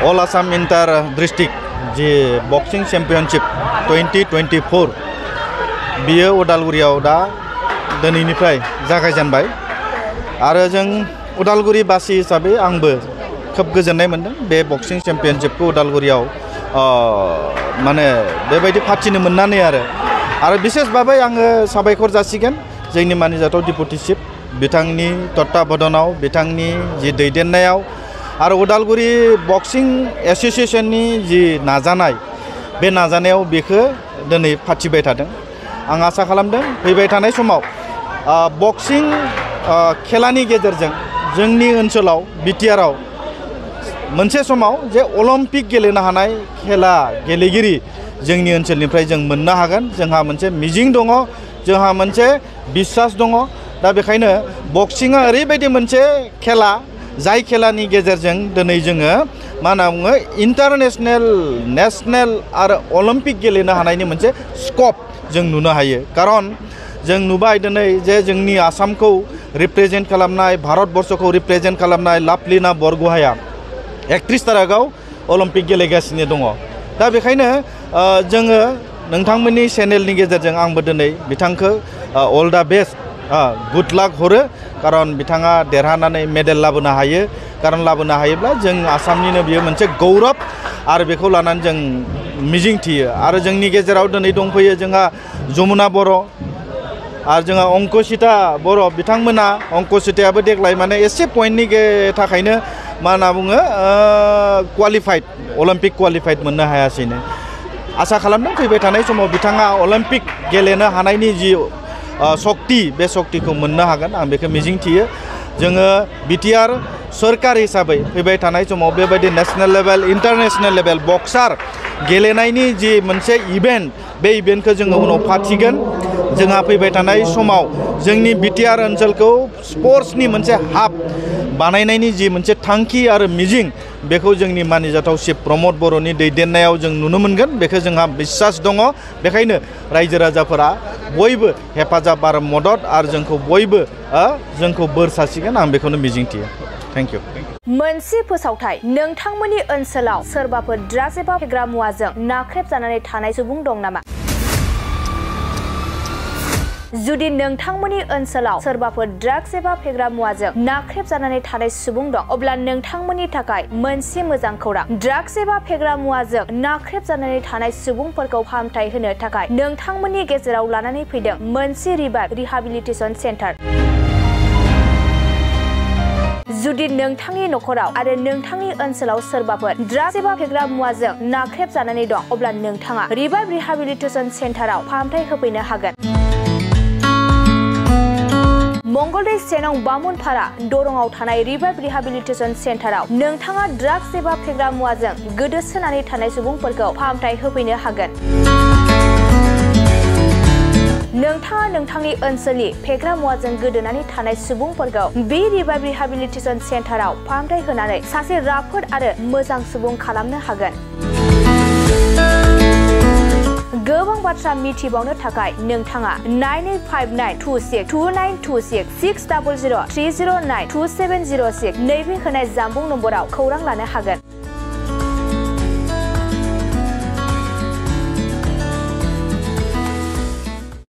अल Assam inter district जी बक्सिं championship 2024 बियो उदालगुरियाव दा दिनैनिफ्राय जागायजेनबाय आरो जों उदालगुरि बासि हिसाबै आंबो खोब गोजोननाय मोनदों बे बक्सिं चेम्पियनशिपखौ उदालगुरियाव माने बेबायदि फाथिनो मोननानै आरो बिसेस भाबै आङो साबायखर जासिगोन जोंनि मानिजाथाव डिपुटि चिफ बिथांनि तत्वावधानाव बिथांनि जि दैदेननायाव आरो उदालगुरि बक्सिं एसोसिएशननि जि नाजानाय बे नाजानायाव बेखौ दिनै फाथिबाय थादों आं आसा खालामदों फैबाय थानाय समाव बक्सिं खेलानि गेजेरजों जोंनि ओनसोलाव बिटिआरआव मोनसे समाव जे अलिम्पिक गेलेनो हानाय खेला गेलेगिरि जोंनि ओनसोलनिफ्राय जों मोननो हागोन जोंहा मोनसे मिजिं दङ जोंहा मोनसे बिश्वास दङ दा बेखायनो बक्सिंआ ओरैबायदि मोनसे खेला जाय खेलानि गेजेरजों दिनै जोङो मा होनना बुङो इन्टारनेशनेल नेशनेल आरो अलिम्पिक गेलेनो हानायनि मोनसे स्कप जों नुनो हायो खारन जों नुबाय दिनै जे जोंनि आसामखौ रिप्रेजेन्ट खालामनाय भारतबर्षखौ रिप्रेजेन्ट खालामनाय लाभलिना बरग'हाया 31 तारिखआव अलिम्पिक गेलेगासिनो दङ दा बेखायनो जोङो नोंथांमोननि चेनेलनि गेजेरजों आंबो दिनै बिथांखौ अल दा बेस्ट गुड लाक हरो खारन बिथाङा देरहानानै मेडेल लाबोनो हायो खारन लाबोनो हायोब्ला जों आसामनिनो बियो मोनसे गौरब आरो बेखौ लानानै जों मिजिं थियो आरो जोंनि गेजेराव दिनै दंफैयो जोंहा जमुना बर' आरो जोंहा अंकुसिता बर' बिथांमोना अंकुसितायाबो देग्लाय माने एसे पइन्टनि थाखायनो मा होनना बुङो क्वालिफाइड अलिम्पिक क्वालिफाइड मोननो हायासैनो आसा खालामदों फैबाय थानाय समाव बिथाङा अलिम्पिक गेलेनो हानायनि जि सक्ति बे सक्तिखौ मोननो हागोन आं बेखौ मिजिं थियो जोङो बिटिआर सरकार हिसाबै फैबाय थानाय समाव बेबायदि national level international level Berkshire गेलेनायनि जि मोनसे इभेन्ट बे इभेन्टखौ जोङो उनाव फाथिगोन जोंहा फैबाय थानाय समाव जोंनि बिटिआर ओनसोलखौ स्पर्ट्सनि मोनसे हाब बानायनायनि जि मोनसे थांखि आरो मिजिं बेखौ जोंनि मानिजाथाव चिफ प्रमद बर'नि दैदेननायाव जों नुनो मोनगोन बेखौ जोंहा बिश्वास दङ बेखायनो रायजो राजाफोरा बयबो हेफाजाब आरो मदद आरो जोंखौ बयबो जोंखौ बोर सारसिगोन आं बेखौनो मिजिंथियो थेंक इउ मोनसे फोसावथाय नोंथांमोननि ओनसोलाव सोरबाफोर ड्राग्स एबा फेग्रा मुवाजों नाख्रेबजानानै थानाय सुबुं दं नामा जुदि नोंथांमोननि ओनसोलाव सोरबाफोर ड्राग्स एबा फेग्रा मुवाजों नाख्रेबजानानै थानाय सुबुं दं अब्ला नोंथांमोननि थाखाय मोनसे मोजां खौरां ड्राग्स एबा फेग्रा मुवाजों नाख्रेबजानानै थानाय सुबुंफोरखौ फाहामथाय होनो थाखाय नोंथांमोननि गेजेराव लानानै फैदों मोनसे रिहाबिलिटेसन सेन्टार जुदि नोंथांनि नखराव आरो नोंथांनि ओनसोलाव सोरबाफोर ड्राग्स एबा फेग्रा मुवाजों नाख्रेबजानानै दं अब्ला नोंथाङा रिहाबिलिटेसन सेन्टाराव फाहामथाय होफैनो हागोन मंगलदै सेनं बामुनपारा दरंआव थानाय रिहाबिलिटेसन सेन्टाराव नोंथाङा ड्राग्स एबा फेग्रा मुवाजों गोदोसोनानै थानाय सुबुंफोरखौ फाहामथाय होफैनो हागोन नोंथाङा नोंथांनि ओनसोलनि फेग्रा मुवाजों गोदोनानै थानाय सुबुंफोरखौ बे रिहाबिलिटेसन सेन्टाराव फाहामथाय होनानै सासे राफोद आरो मोजां सुबुं खालामनो हागोन गोबां बाथ्रा मिथिबावनो थाखाय नोंथाङा 9859262926 60030927006 नैबे होनाय जानबुं नम्बराव खौरां लानो हागोन